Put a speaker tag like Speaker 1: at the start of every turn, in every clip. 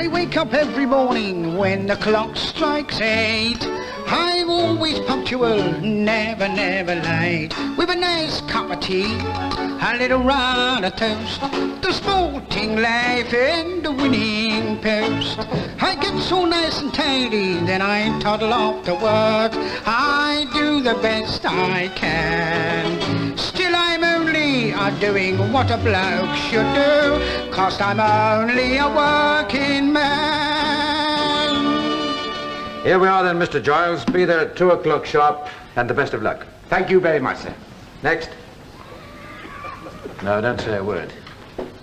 Speaker 1: I wake up every morning when the clock strikes 8. I'm always punctual, never late. With a nice cup of tea, a little round of toast, the sporting life and the winning post. I get so nice and tidy, then I toddle off to work. I do the best I can. Still I'm only doing what a bloke should do, 'cause I'm only a working man.
Speaker 2: Here we are then, Mr. Giles. Be there at 2 o'clock sharp, and the best of luck.
Speaker 1: Thank you very much, sir.
Speaker 2: Next. No, don't say a word.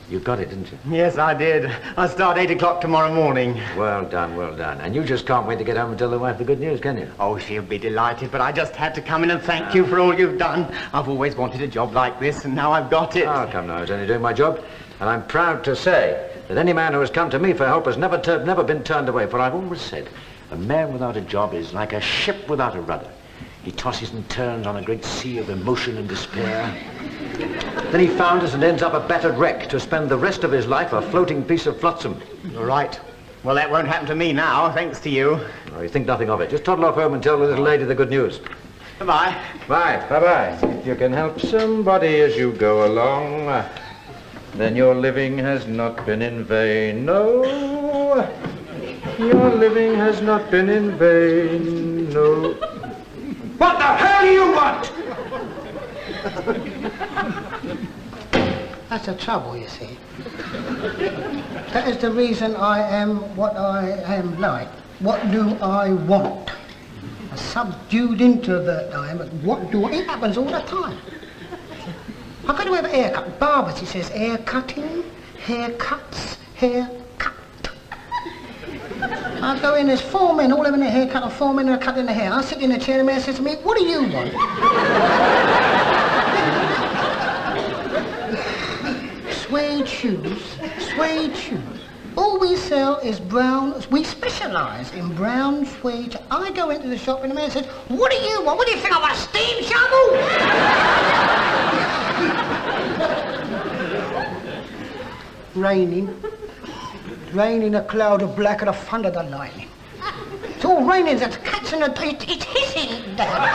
Speaker 2: You got it, didn't you?
Speaker 3: Yes, I did. I start 8 o'clock tomorrow morning.
Speaker 2: Well done, well done. And you just can't wait to get home and tell the wife the good news, can you?
Speaker 3: Oh, she'll be delighted, but I just had to come in and thank you for all you've done. I've always wanted a job like this, and now I've got it.
Speaker 2: Oh, come now, I was only doing my job. And I'm proud to say that any man who has come to me for help has never been turned away, for I've always said, a man without a job is like a ship without a rudder. He tosses and turns on a great sea of emotion and despair. Then he founders and ends up a battered wreck to spend the rest of his life a floating piece of flotsam.
Speaker 3: You're right. Well, that won't happen to me now, thanks to you.
Speaker 2: Oh, you think nothing of it. Just toddle off home and tell the little lady the good news.
Speaker 3: Bye-bye.
Speaker 2: Bye. Bye-bye. If you can help somebody as you go along, then your living has not been in vain. No, your living has not been in vain. No. What the hell do you want?
Speaker 1: That's the trouble, you see. That is the reason I am what I am like. What do I want? A subdued introvert I am, but what do I... It happens all the time. I go to have a haircut. Barbers, he says, hair cutting, haircuts, hair cut. I go in, there's 4 men all having a haircut and 4 men are cutting the hair. I sit in the chair and the man says to me, what do you want? Suede shoes, suede shoes. All we sell is brown, we specialise in brown suede. I go into the shop and the man says, what do you want? What do you think, I want a steam shovel? Raining, a cloud of black and a thunder the lightning. It's all raining, there's cats in the... It's hissing down.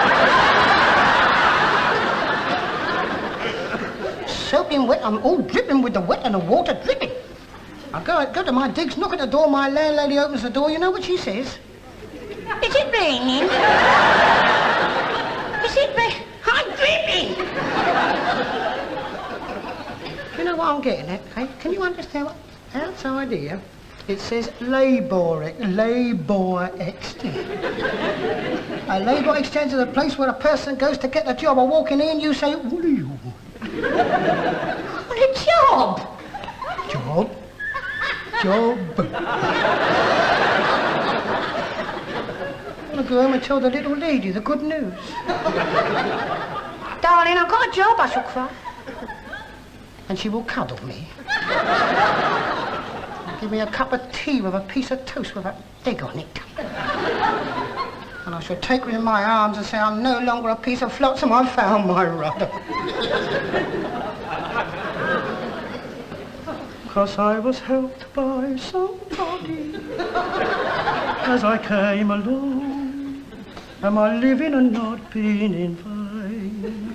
Speaker 1: Soaking wet, I'm all dripping with the wet and the water dripping. I go to my digs, knock at the door, my landlady opens the door, you know what she says? Is it raining? Is it raining? I'm dripping! You know what I'm getting at, eh? Can you understand what? Outside here, it says labour exchange. A labour exchange is a place where a person goes to get a job. Or walking in, you say, what do you want? What a job! Job? I'm going to go home and tell the little lady the good news. Darling, I've got a job, I shall cry. And she will cuddle me. Give me a cup of tea with a piece of toast with a egg on it. And I shall take her in my arms and say, I'm no longer a piece of flotsam, I've found my rudder. 'Cause I was helped by somebody as I came along, and my living and not being in vain.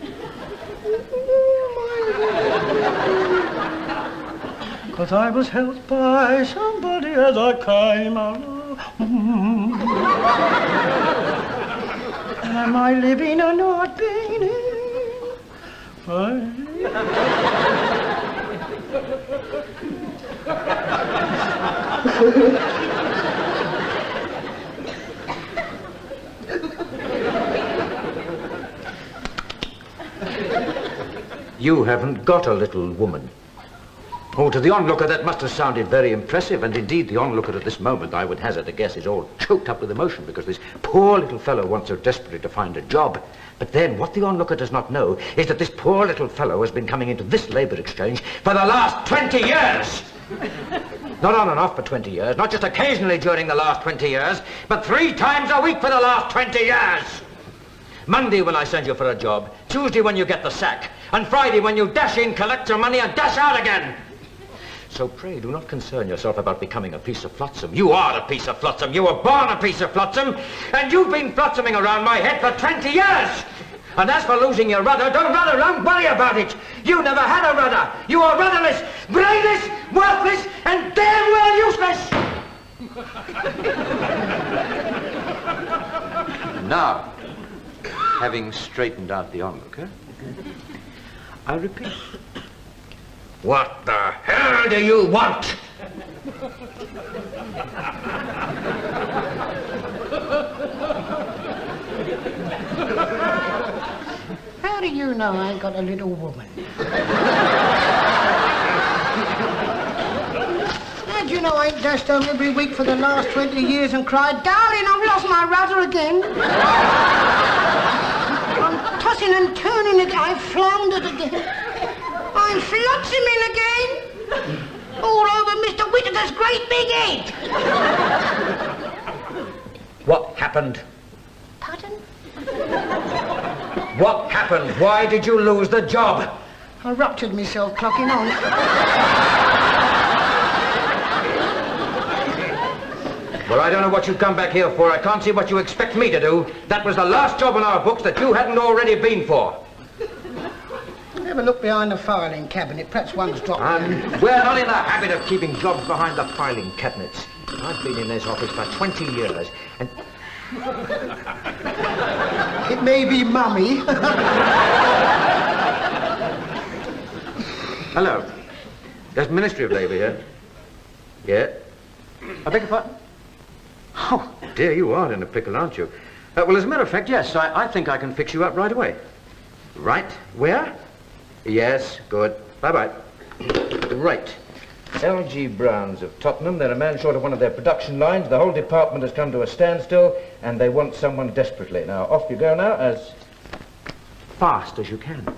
Speaker 1: 'Cause I was helped by somebody as I came along, and my living and not being in vain.
Speaker 2: You haven't got a little woman. Oh, to the onlooker that must have sounded very impressive, and indeed the onlooker at this moment, I would hazard a guess, is all choked up with emotion because this poor little fellow wants so desperately to find a job. But then what the onlooker does not know is that this poor little fellow has been coming into this labour exchange for the last 20 years. Not on and off for 20 years, not just occasionally during the last 20 years, but 3 times a week for the last 20 years. Monday when I send you for a job, Tuesday when you get the sack, and Friday when you dash in, collect your money and dash out again. So pray do not concern yourself about becoming a piece of flotsam. You are a piece of flotsam. You were born a piece of flotsam, and you've been flotsoming around my head for 20 years. And as for losing your rudder, don't run around, worry about it. You never had a rudder. You are rudderless, brainless, worthless, and damn well useless. Now, having straightened out the onlooker, I repeat, what the hell do you want?
Speaker 1: How do you know I ain't got a little woman? How do you know I ain't dashed home every week for the last 20 years and cried, darling, I've lost my rudder again. I'm tossing and turning again. I've floundered again. I'm flotsoming again. All over Mr. Whittaker's great big head.
Speaker 2: What happened?
Speaker 1: Pardon?
Speaker 2: What happened? Why did you lose the job?
Speaker 1: I ruptured myself clocking on.
Speaker 2: Well, I don't know what you've come back here for. I can't see what you expect me to do. That was the last job on our books that you hadn't already been for.
Speaker 1: Have a look behind the filing cabinet. Perhaps one's dropped.
Speaker 2: We're not in the habit of keeping jobs behind the filing cabinets. I've been in this office for 20 years, and...
Speaker 1: It may be Mummy.
Speaker 2: Hello. There's Ministry of Labour here. Yeah? I beg your pardon? Oh, dear, you are in a pickle, aren't you? Well, as a matter of fact, yes, I think I can fix you up right away. Right? Where? Yes, good. Bye-bye. Right. L.G. Browns of Tottenham. They're a man short of one of their production lines. The whole department has come to a standstill, and they want someone desperately. Now, off you go now, as fast as you can.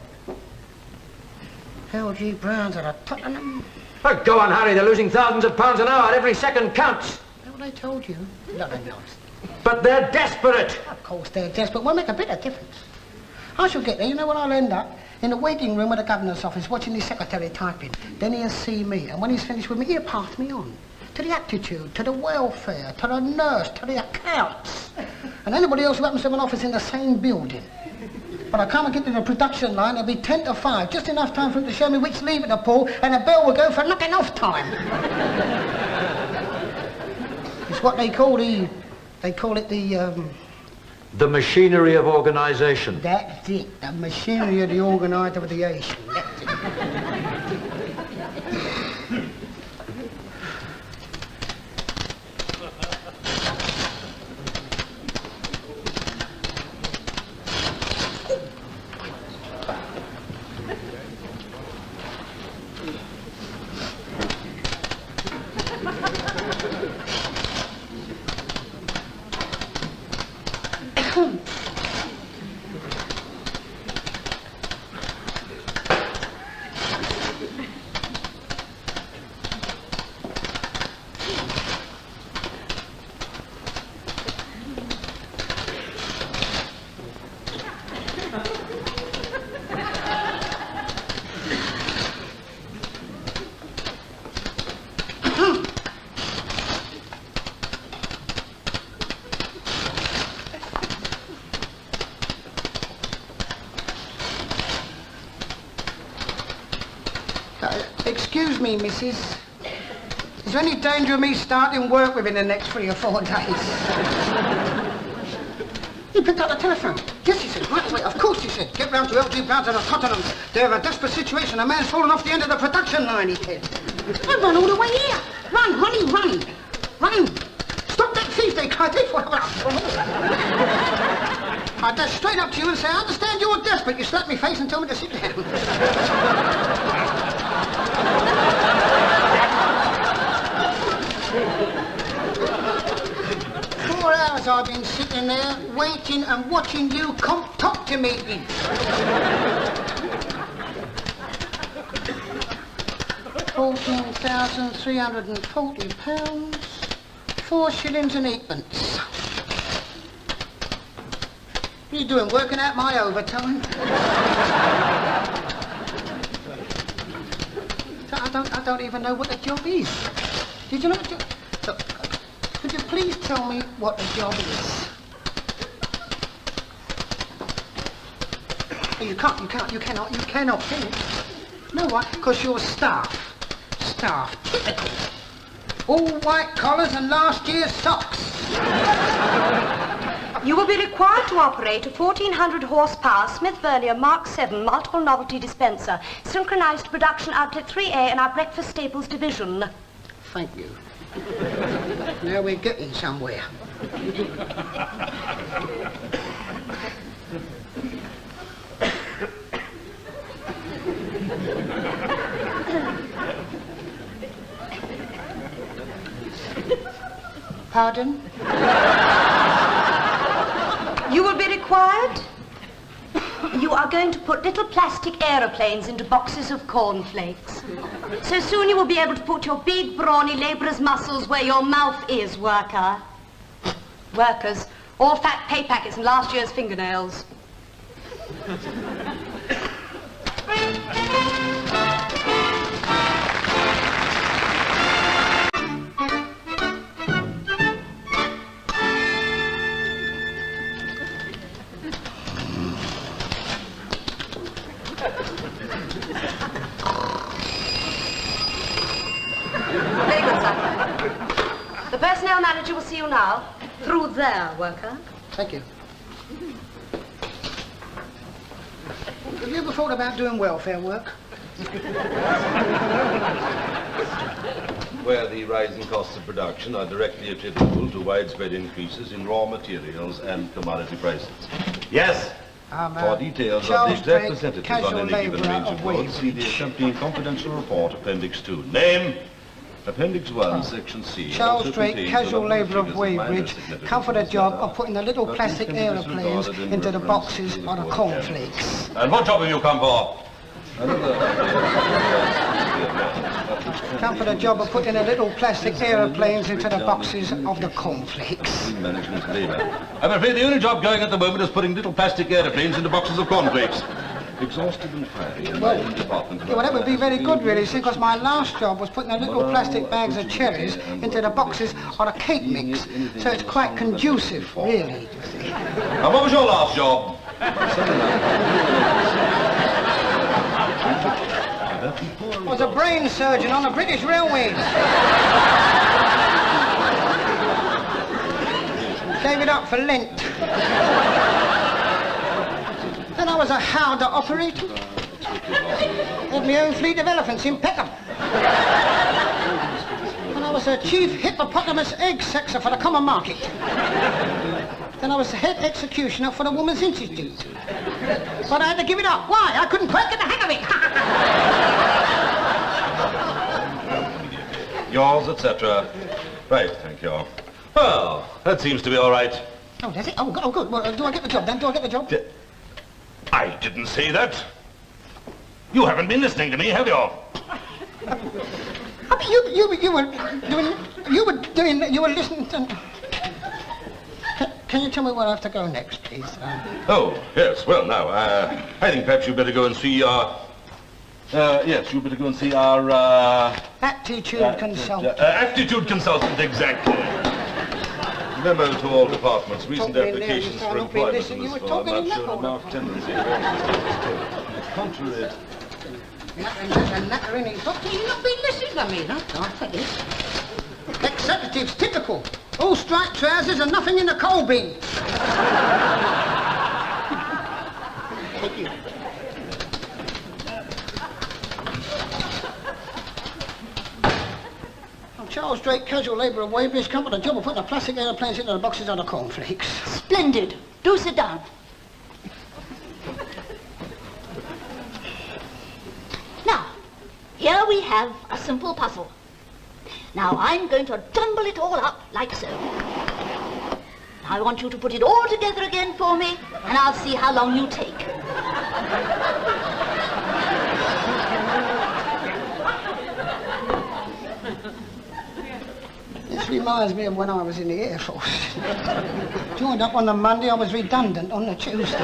Speaker 1: L.G. Browns at a Tottenham.
Speaker 2: Oh, go on, Harry. They're losing thousands of pounds an hour. Every second counts.
Speaker 1: Is that what I told you? Not a nonsense.
Speaker 2: But they're desperate.
Speaker 1: Of course they're desperate. We'll make a bit of difference. I shall get there. You know where I'll end up? In the waiting room of the governor's office, watching his secretary typing. Then he'll see me, and when he's finished with me, he'll pass me on. To the aptitude, to the welfare, to the nurse, to the accounts. And anybody else who happens to have an office in the same building. But I can't get to the production line. It'll be 10 to 5. Just enough time for him to show me which lever to pull, and the bell will go for knocking off time. It's what they call the
Speaker 2: machinery of organisation.
Speaker 1: That's it. The machinery of the organisation. That's it. Excuse me, missus. Is there any danger of me starting work within the next 3 or 4 days? He picked up the telephone. Yes, he said, right away. Of course, he said. Get round to L.G. Browns and Tottenham. They have a desperate situation. A man's fallen off the end of the production line, he said. I run all the way here. Run, Ronnie, run. Run. Stop that thief, they cried. I dash straight up to you and say, I understand you're desperate. You slap me face and tell me to sit down. 4 hours I've been sitting there, waiting and watching you talk to me. £14,340, 4 shillings and 8pence. What are you doing, working out my overtime? So I I don't even know what the job is. Did you know what job? Look, could you please tell me what the job is? You cannot, can you? No, why? Because you're staff. Staff. Typical. All white collars and last year's socks.
Speaker 4: You will be required to operate a 1400 horsepower Smith Vernier Mark 7 multiple novelty dispenser, synchronized production outlet 3A in our breakfast staples division.
Speaker 1: Thank you. Now we're getting somewhere. Pardon?
Speaker 4: You will be required. You are going to put little plastic aeroplanes into boxes of cornflakes. So soon you will be able to put your big, brawny labourer's muscles where your mouth is, worker. Workers, all fat pay packets and last year's fingernails. The personnel manager will see you now. Through there, worker.
Speaker 1: Thank you. Have you ever thought about doing welfare work?
Speaker 5: Where the rising costs of production are directly attributable to widespread increases in raw materials and commodity prices. Yes. For details of the exact percentages on any given range of goods, see the accompanying confidential report, Appendix 2. Name? Appendix 1, Section C.
Speaker 1: Charles Drake, casual labourer of Weybridge, come for the job of putting the little plastic aeroplanes into the boxes of the cornflakes.
Speaker 5: And what job have you come for?
Speaker 1: Come for the job of putting the little plastic aeroplanes into the boxes of the cornflakes.
Speaker 5: Management labour. I'm afraid the only job going at the moment is putting little plastic aeroplanes into boxes of cornflakes. Exhaustive inquiry in my own department.
Speaker 1: Yeah, well, that would be very good, really, see, because my last job was putting the little plastic bags of cherries into the boxes of a cake mix. So it's quite conducive, really.
Speaker 5: And what was your last job?
Speaker 1: I was a brain surgeon on the British Railways. Gave it up for Lent. Then I was a Howdah operator. Had my own fleet of elephants in Peckham. And I was a chief hippopotamus egg sexer for the common market. Then I was the head executioner for the Women's Institute. But I had to give it up. Why? I couldn't quite get the hang of it.
Speaker 5: Yours, etc. Right, thank you. Well, that seems to be all right.
Speaker 1: Oh, does it? Oh, good. Well, do I get the job then? Do I get the job?
Speaker 5: I didn't say that. You haven't been listening to me, have you? You were listening to...
Speaker 1: Can you tell me where I have to go next, please?
Speaker 5: Oh, yes. Well, now, I think perhaps you'd better go and see our... yes, you'd better go and see our,
Speaker 1: Aptitude consultant.
Speaker 5: Aptitude consultant, exactly. Memo to all departments. Recent applications for employment in this firm have shown a marked tendency towards contrary.
Speaker 1: Doctor, you've not been listening to me, no? I think it. Executives, typical. All striped trousers and nothing in the coal bin. Thank you. Charles Drake, casual labourer of Weybridge, come with a job of putting the plastic aeroplanes into the boxes of the cornflakes.
Speaker 6: Splendid. Do sit down. Now, here we have a simple puzzle. Now, I'm going to jumble it all up like so. Now, I want you to put it all together again for me, and I'll see how long you take.
Speaker 1: This reminds me of when I was in the Air Force. Joined up on the Monday, I was redundant on the Tuesday.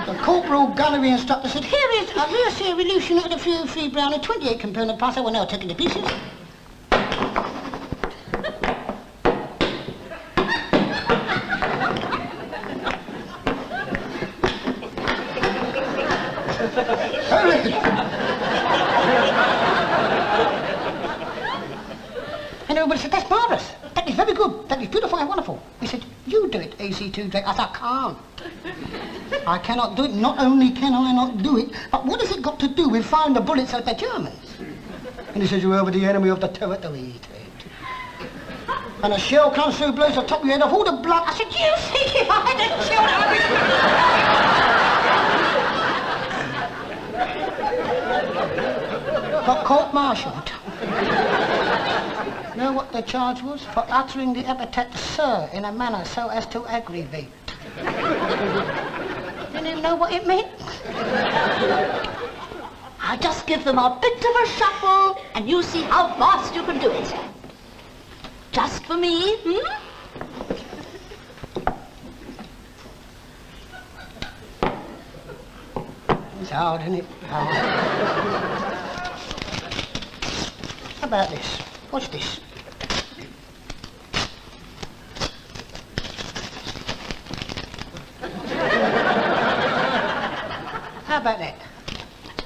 Speaker 1: The corporal gunnery instructor said, here is a rear seat revolution at the free Brownie, 28 component parcel, we're now taking to pieces. And everybody said, that's marvellous. That is very good. That is beautiful and wonderful. He said, you do it, AC2 Drake. I said, I can't. I cannot do it. Not only can I not do it, but what has it got to do with firing the bullets at the Germans? And he says, you are the enemy of the territory. And a shell comes through, blows the top of your head off, all the blood. I said, you think if I had a shell, got court-martialed. You know what the charge was? For uttering the epithet sir in a manner so as to aggravate. Didn't even know what it meant.
Speaker 6: I just give them a bit of a shuffle and you see how fast you can do it. Just for me,
Speaker 1: It's hard, isn't it? Hard. How about this? What's this? How about that?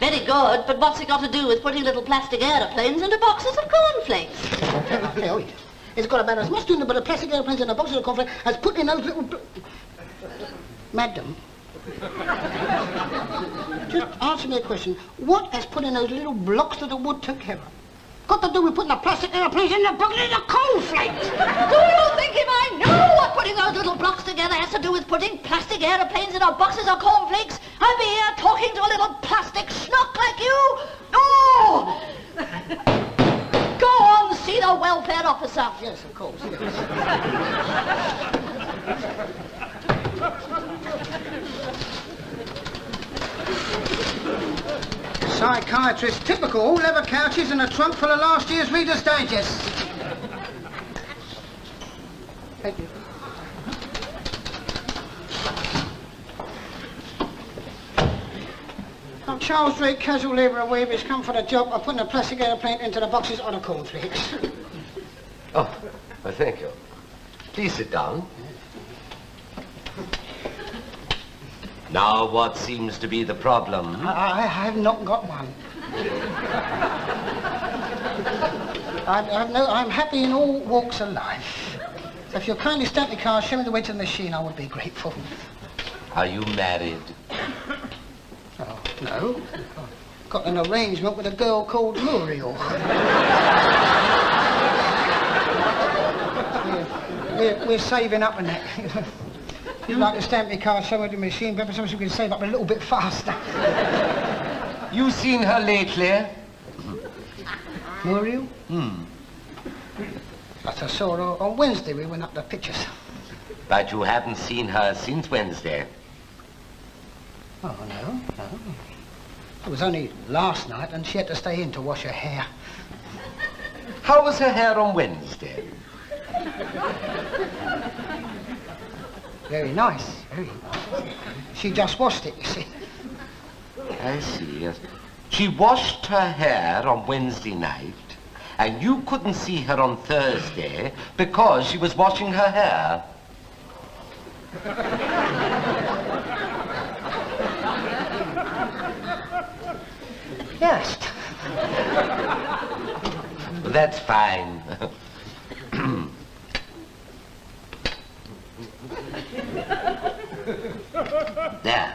Speaker 6: very good, but what's it got to do with putting little plastic aeroplanes into boxes of cornflakes?
Speaker 1: I'll tell you. It's got about as much to do with the plastic aeroplanes in a box of cornflakes as putting those little... Madam, just answer me a question. What has putting those little blocks of the wood together got to do with putting the plastic aeroplanes in the box of the cornflakes?
Speaker 6: Do you think if I know what putting those little blocks together has to do with putting plastic aeroplanes in our boxes of cornflakes, I'd be here talking to a little plastic schnock like you? Oh! Go on, see the welfare officer.
Speaker 1: Yes, of course, yes. Psychiatrist, typical, all leather couches and a trunk full of last year's Reader's Digest. Thank you. I'm Charles Drake, casual labourer wages, come for the job of putting a plastic aeroplane into the boxes of the cornflakes.
Speaker 7: Oh, well, thank you. Please sit down. Now, what seems to be the problem?
Speaker 1: I have not got one. I'm happy in all walks of life. So if you'll kindly stamp the car, show me the way to the machine, I would be grateful.
Speaker 7: Are you married?
Speaker 1: Oh, no. I've got an arrangement with a girl called Muriel. We're saving up on that. If you'd like to stamp your card somewhere to the machine, perhaps we can save up a little bit faster.
Speaker 7: You seen her lately?
Speaker 1: Muriel? But I saw her on Wednesday. We went up the pictures.
Speaker 7: But you haven't seen her since Wednesday.
Speaker 1: Oh, no. It was only last night and she had to stay in to wash her hair.
Speaker 7: How was her hair on Wednesday?
Speaker 1: Very nice, very nice. She just washed it, you see.
Speaker 7: I see, yes. She washed her hair on Wednesday night, and you couldn't see her on Thursday because she was washing her hair.
Speaker 1: Yes.
Speaker 7: That's fine. There.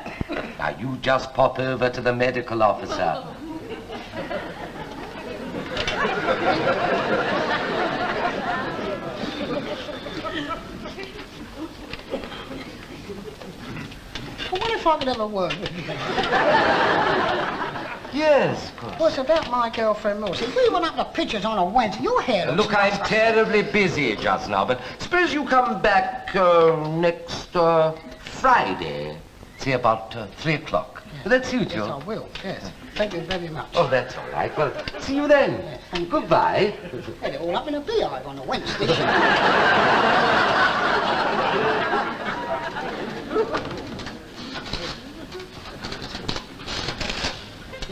Speaker 7: Now you just pop over to the medical officer.
Speaker 1: I wonder if I could have a word with you.
Speaker 7: Yes, of course.
Speaker 1: Well, it's about my girlfriend Muriel. See, we went up the pictures on a Wednesday. Your hair looks
Speaker 7: Look, I'm
Speaker 1: nice.
Speaker 7: terribly busy just now, but suppose you come back next Friday, say about 3 o'clock.
Speaker 1: Yes.
Speaker 7: Will that suit you?
Speaker 1: Yes, I will, yes. Thank you very much.
Speaker 7: Oh, that's all right. Well, see you then.
Speaker 1: Yes, thank you.
Speaker 7: Goodbye.
Speaker 1: Had it all up in a beehive on a Wednesday.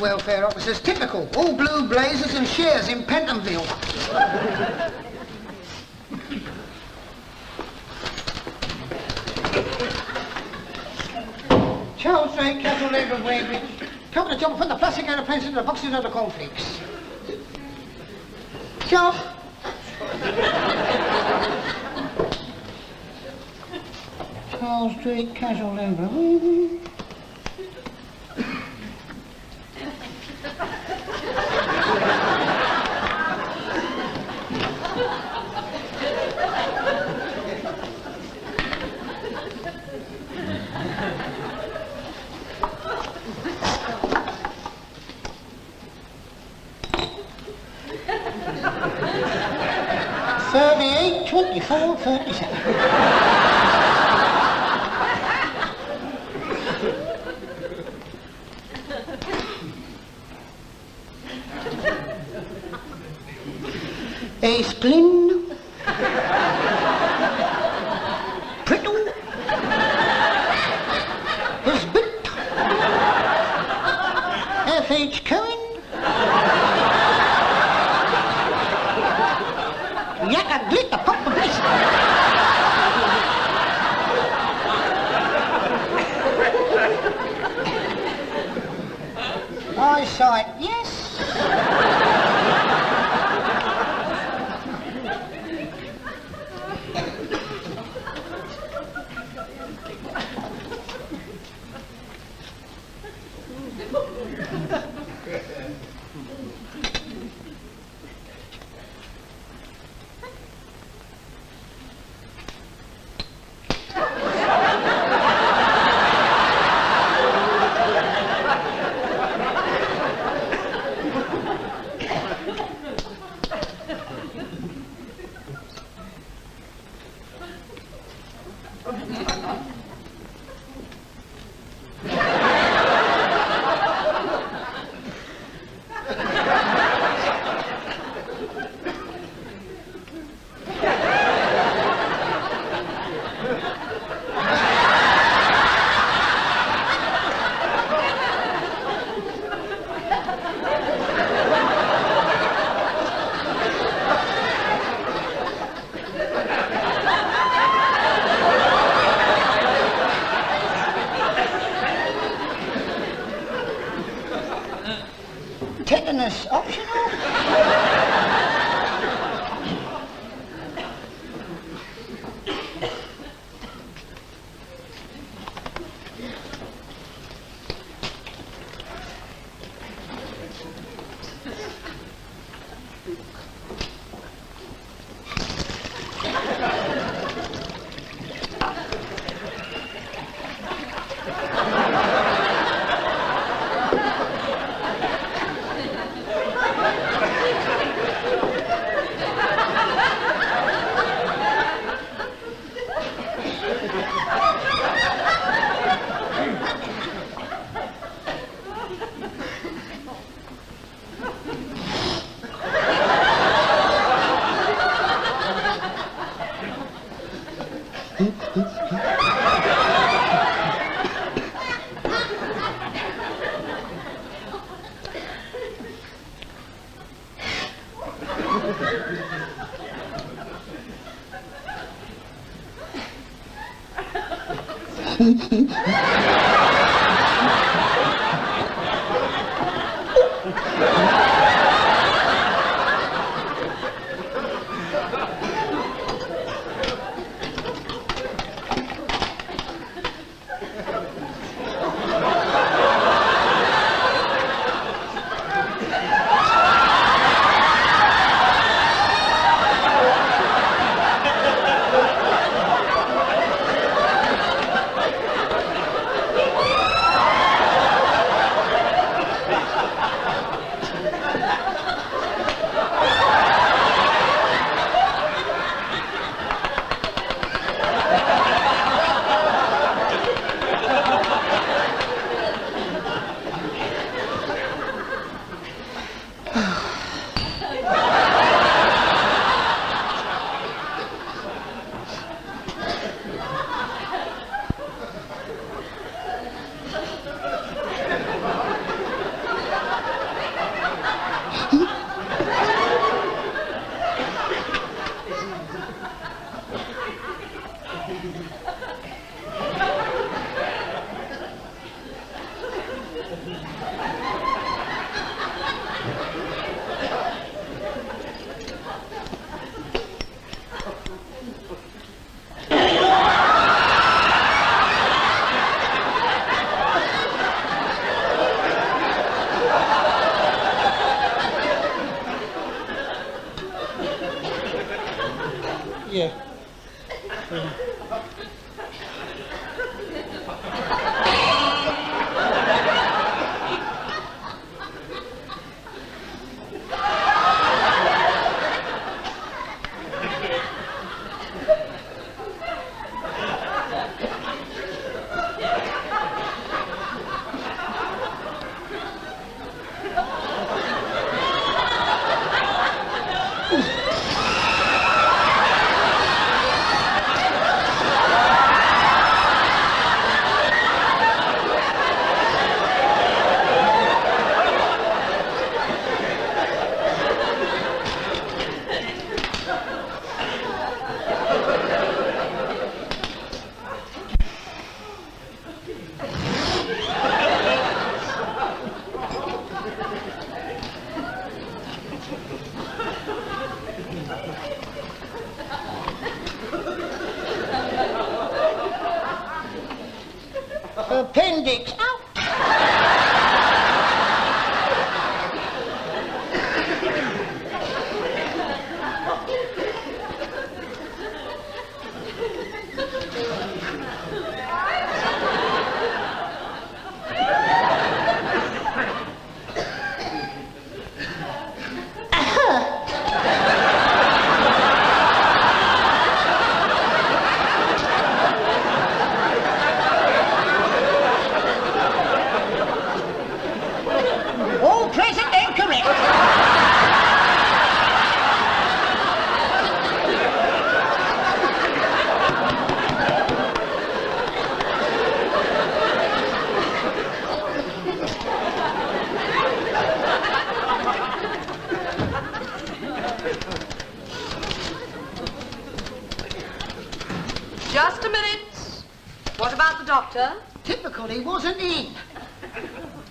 Speaker 1: welfare officers, typical. All blue blazers and shares in Pentonville. Charles Drake, Casual Labour of Weybridge. Come to the job and put the plastic aeroplanes into the boxes of the cornflakes. Charles. Charles Drake, Casual Labour of Weybridge. $38, $24, $37. A splin, Prittle, Husband, F.H. Cohen, Yakka Glitter Pop Eyesight, yes. Tetanus optional? Yeah. Appendix. All present and correct.
Speaker 4: Just a minute. What about the doctor?
Speaker 1: Typical, he wasn't in.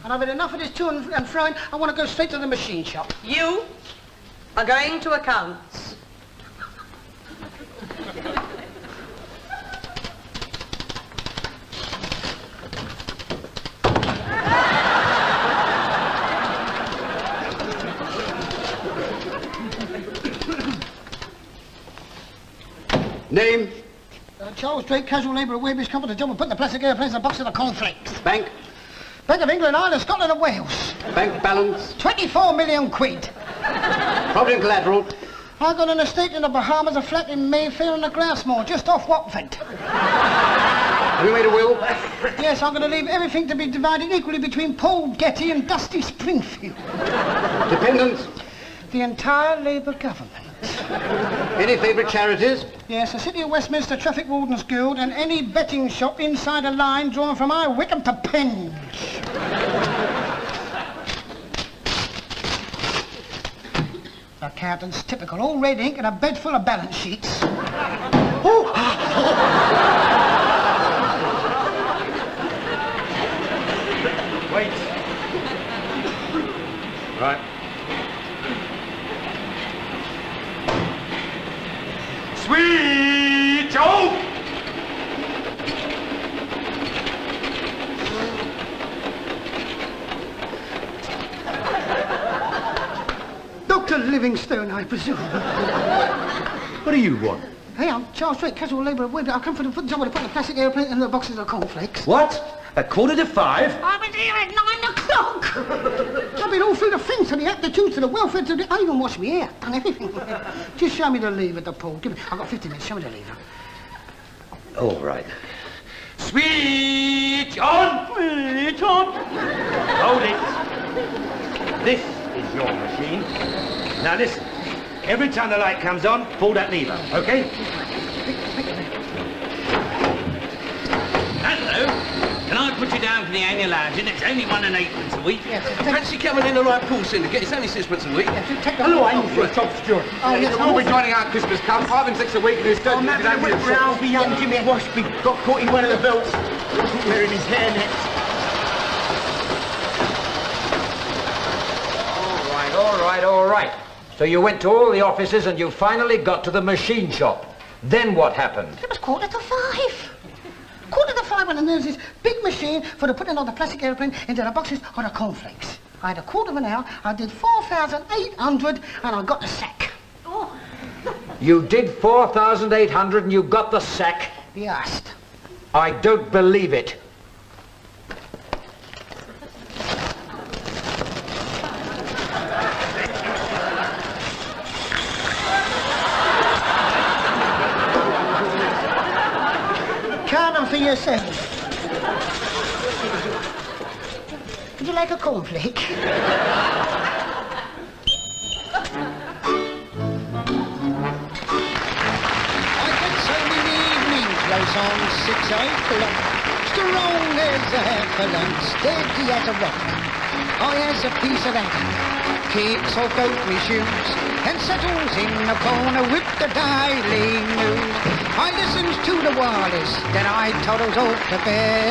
Speaker 1: And I've had enough of this to and froing. I want to go straight to the machine shop.
Speaker 4: You are going to accounts.
Speaker 8: Name?
Speaker 1: Charles Drake, casual labourer, Weybridge Company, job of putting the plastic airplanes in a box of the cornflakes.
Speaker 8: Bank?
Speaker 1: Bank of England, Ireland, Scotland and Wales.
Speaker 8: Bank balance?
Speaker 1: 24 million quid.
Speaker 8: Property and collateral?
Speaker 1: I got an estate in the Bahamas, a flat in Mayfair and a Glassmore, just off Watford.
Speaker 8: Have you made a will?
Speaker 1: Yes, I'm going to leave everything to be divided equally between Paul Getty and Dusty Springfield.
Speaker 8: Dependents?
Speaker 1: The entire Labour government.
Speaker 8: Any favourite charities?
Speaker 1: Yes, the City of Westminster Traffic Wardens Guild and any betting shop inside a line drawn from High Wycombe to Penge. Accountants, typical, all red ink and a bed full of balance sheets.
Speaker 2: Wait. Right. Sweet Joe!
Speaker 1: Dr. Livingstone, I presume.
Speaker 2: What do you want?
Speaker 1: Hey, I'm Charles Drake, casual labourer. I've come for the job of putting the plastic airplane in the boxes of cornflakes.
Speaker 2: What? At 5:15?
Speaker 1: I was here at 9 o'clock. I've been all through the fence to the aptitudes to the welfare to the... I even washed my hair, done everything. Just show me the lever, the Paul. Give me... I've got 50 minutes. Show me the lever.
Speaker 2: All right. Sweet John! Sweet John! Hold it. This is your machine. Now listen. Every time the light comes on, pull that lever, okay? Hello. Can I put you down for the annual lounging? It's only 1 and 8pence a week.
Speaker 1: Yes,
Speaker 8: Fancy coming in the right pool syndicate? It's only 6pence a week.
Speaker 1: take the...
Speaker 8: Hello, I'm for a top steward.
Speaker 1: Oh, yes,
Speaker 8: we'll be joining our Christmas club, 5 and 6 a week, and it's
Speaker 3: I'm having a whip round for young Jimmy Washby. Got caught in one of the belts. Wearing his hairnet.
Speaker 2: All right. So you went to all the offices and you finally got to the machine shop. Then what happened?
Speaker 1: It was 5:15. 5:15 when there's this big machine for the putting of the plastic airplane into the boxes of the cornflakes. I had a quarter of an hour, I did 4,800 and I got the sack.
Speaker 6: Oh.
Speaker 2: You did 4,800 and you got the sack.
Speaker 1: Yes.
Speaker 2: I don't believe it.
Speaker 1: Count them for yourself. Would you like a cornflake? I get so many evening close on 6 o'clock. Strong as a heifer, steady as a rock. I has a piece of that, kicks off out me shoes, and settles in the corner with the Daily News. I listens to the wireless, then I toddles off to bed.